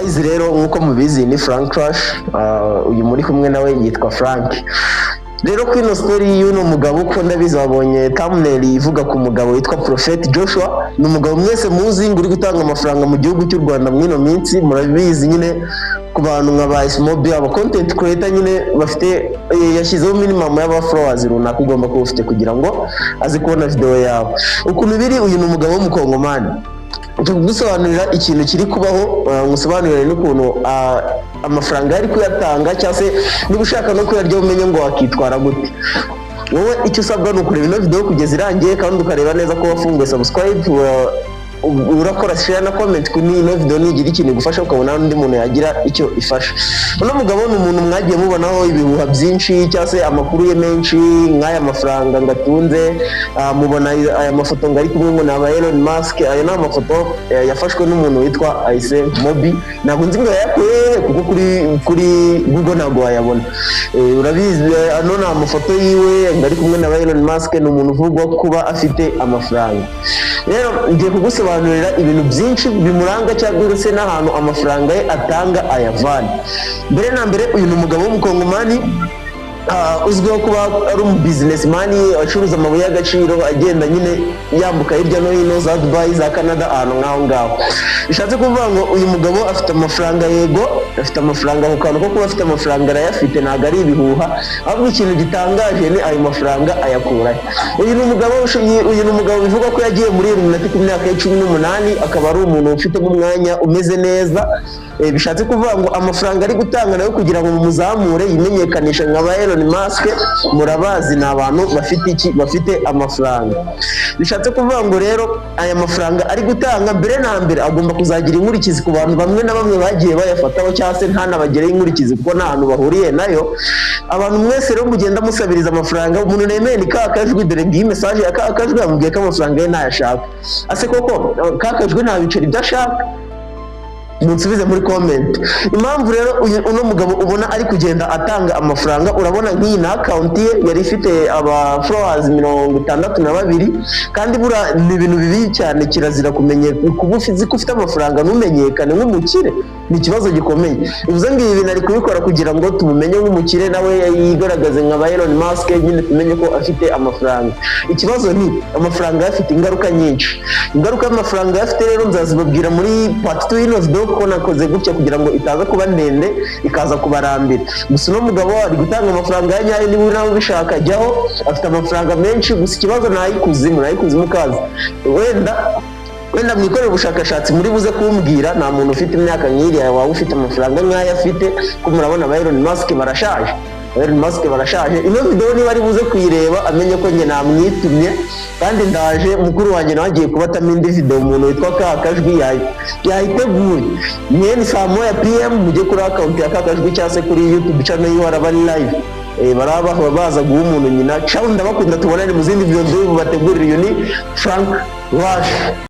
Izi rero nkuko mubizi ni Frank Crush, uyu muri kumwe nawe yitwa Frank. Rero kuri ino story y'uno mugabo uko ndabizi wabonye thumbnail ivuga ku mugabo witwa Prophet Joshua. Ni umugabo mwese muzi ngo uri gutanga amafaranga mu gihugu cy'u Rwanda mwino minsi, murabizi nyine ku bantu nka ba Smobi, aba content creator nyine bafite yashyizeho minimum y'aba followers runaka ugomba kuba ufite kugira ngo aze kubona video yawe. Ukuntu biri, uyu ni umugabo w'umukongomani. Gusobanurira ikintu kiri kubaho, musobanurire n'ukuntu amafaranga yari kuyatanga, cyangwa se niba ushaka no kuyarya umenye ngo wakitwara gute. Wowe icyo usabwa ni ukureba ino video kugeza irangiye, kandi ukareba neza ko wafunguye subscribe, urakora share na comment kuri ino video nigira ikintu igufasha ukabona n'undi muntu yagira icyo ifasha. Uno mugabo ni umuntu mwagiye mubonaho ibihuha byinshi cyangwa se amakuru ye menshi nk'aya mafaranga ngatunze, mubona aya mafoto ngari kumwe na Elon Musk. Aya ni amafoto yafashwe n'umuntu witwa Aise Mobi, ntabwo nzi ngo yayakuye kuko kuri Google ntabwo wayabona. Urabizi ano ni amafoto yiwe ngari kumwe na Elon Musk, ni umuntu uvugwa kuba afite amafaranga. Rero ngiye kugusobanurira ibintu byinshi bimuranga cyangwa se n'ahantu amafaranga ye atanga ayavana. Mbere na mbere, uyu ni umugabo w'umukongomani uzwiho kuba ari businessman, acuruza amabuye y'agaciro, agenda nyine yambuka hirya no hino za Dubai, za Canada, ahantu nk'aho ngaho. Bishatse kuvuga ngo uyu mugabo afite amafaranga, yego afite amafaranga, ku kantu ko kuba afite amafaranga arayafite, ntabwo ari ibihuha, ahubwo ikintu gitangaje ni ayo mafaranga ayakurahe. Uyu ni umugabo bivuga ko yagiye muri Illuminati ku myaka ya 18, akaba ari umuntu ufite umwanya umeze neza. Bishatse kuvuga ngo amafaranga ari gutanga nayo kugira ngo mumuzamure yimenyekanishe nka ba Elon Musk, murabazi ni abantu bafite amafaranga. Bishatse kuvuga ngo rero aya mafaranga ari gutanga mbere na mbere agomba kuzagira inkurikizi ku bantu bamwe na bamwe bagiye bayafataho, cyangwa se ntanabagereho inkurikizi kuko nta hantu bahuriye nayo. Abantu mwese rero mugenda musabiriza amafaranga, umuntu nemeye ni kakajwi, dore ngiyi message ya kakajwi yamubwiye ko amafaranga ye ntayashaka. Ase koko kakajwi nta biceri byashaka? Munsubize muri comment. Impamvu rero uno mugabo ubona ari kugenda atanga amafaranga, urabona nk'iyi na account ye yari ifite aba followers 62, kandi bura ni ibintu bibi cyane, kirazira kumenye kuba ufite amafaranga numenyekane nk'umukire, ni ikibazo gikomeye. Bivuze ngo ibi bintu ari kubikora kugira ngo tumumenye nk'umukire, nawe yigaragaze nka ba Elon Musk, nyine tumenye ko afite amafaranga. Ikibazo ni amafaranga afite ingaruka nyinshi. Ingaruka y'amafaranga afite rero nzazibabwira muri part 2 y'ino video, ko nakoze gutya kugira ngo itaza kuba ndende ikaza kubarambira. Gusa uno mugabo ari gutanga amafaranga yanyaye, niba nawe ubishaka jyaho, afite amafaranga menshi. Gusa ikibazo nayikuzimu kazi, wenda mwikorera ubushakashatsi muri buze kumbwira, nta muntu ufite imyaka nk'iriya waba ufite amafaranga nk'aya afite, ko murabona ba Elon Musk barashaje. Ino video niba ari buze kuyireba amenye ko njye namwitumye, kandi ndaje mukuru wanjye nawe agiye kuba atama indi video, umuntu witwa Kakajwi yayiteguye. Mwene saa moya PM mujye kuri account ya Kakajwi cyangwa se kuri YouTube channel yiwe, araba live. Baraba baza guha umuntu nyina. Ciao, ndabakunda, tubonane mu zindi video bategurira. Uyu ni Frank Rush.